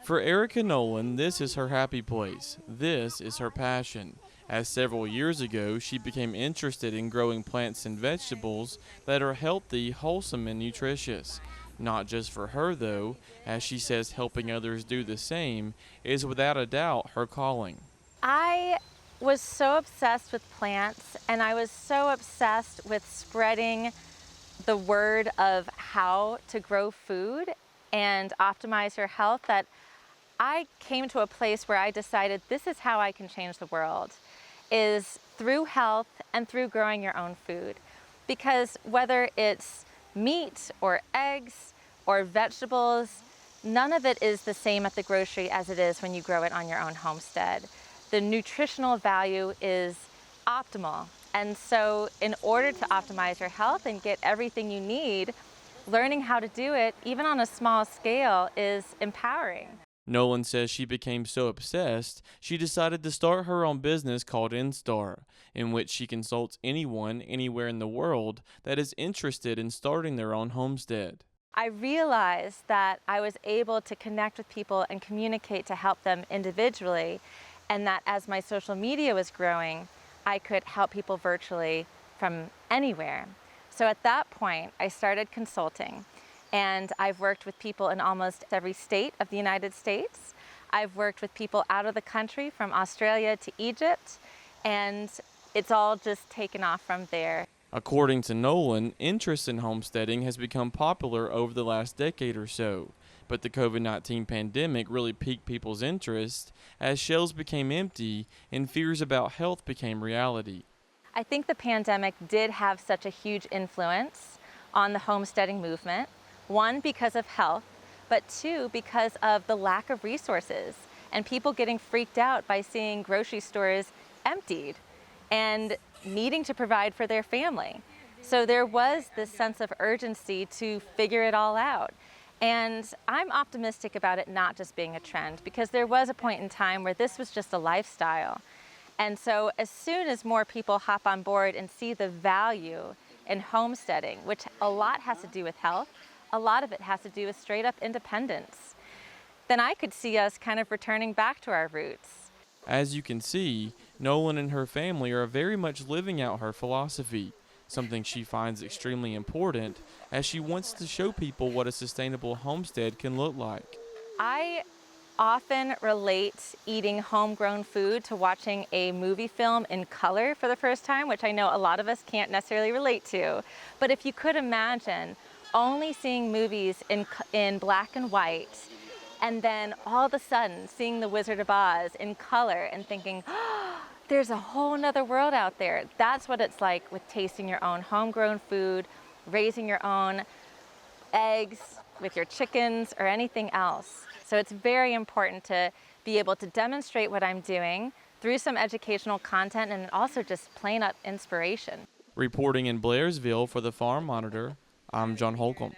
For Erika Nolan, this is her happy place. This is her passion. As several years ago, she became interested in growing plants and vegetables that are healthy, wholesome, and nutritious. Not just for her, though, as she says helping others do the same is without a doubt her calling. I was so obsessed with plants, and I was so obsessed with spreading the word of how to grow food and optimize your health that I came to a place where I decided this is how I can change the world, is through health and through growing your own food. Because whether it's meat or eggs or vegetables, none of it is the same at the grocery as it is when you grow it on your own homestead. The nutritional value is optimal. And so in order to optimize your health and get everything you need, learning how to do it, even on a small scale, is empowering. Nolan says she became so obsessed, she decided to start her own business called Instar, in which she consults anyone anywhere in the world that is interested in starting their own homestead. I realized that I was able to connect with people and communicate to help them individually, and that as my social media was growing, I could help people virtually from anywhere. So at that point, I started consulting. And I've worked with people in almost every state of the United States. I've worked with people out of the country, from Australia to Egypt, and it's all just taken off from there. According to Nolan, interest in homesteading has become popular over the last decade or so, but the COVID-19 pandemic really piqued people's interest as shelves became empty and fears about health became reality. I think the pandemic did have such a huge influence on the homesteading movement. One, because of health, but two, because of the lack of resources and people getting freaked out by seeing grocery stores emptied and needing to provide for their family. So there was this sense of urgency to figure it all out. And I'm optimistic about it not just being a trend, because there was a point in time where this was just a lifestyle. And so as soon as more people hop on board and see the value in homesteading, which a lot has to do with health, a lot of it has to do with straight up independence, then I could see us kind of returning back to our roots. As you can see, Nolan and her family are very much living out her philosophy, something she finds extremely important as she wants to show people what a sustainable homestead can look like. I often relate eating homegrown food to watching a movie film in color for the first time, which I know a lot of us can't necessarily relate to. But if you could imagine only seeing movies in black and white, and then all of a sudden seeing The Wizard of Oz in color and thinking, oh, there's a whole nother world out there. That's what it's like with tasting your own homegrown food, raising your own eggs with your chickens or anything else. So it's very important to be able to demonstrate what I'm doing through some educational content and also just plain up inspiration. Reporting in Blairsville for the Farm Monitor, I'm John Holcomb.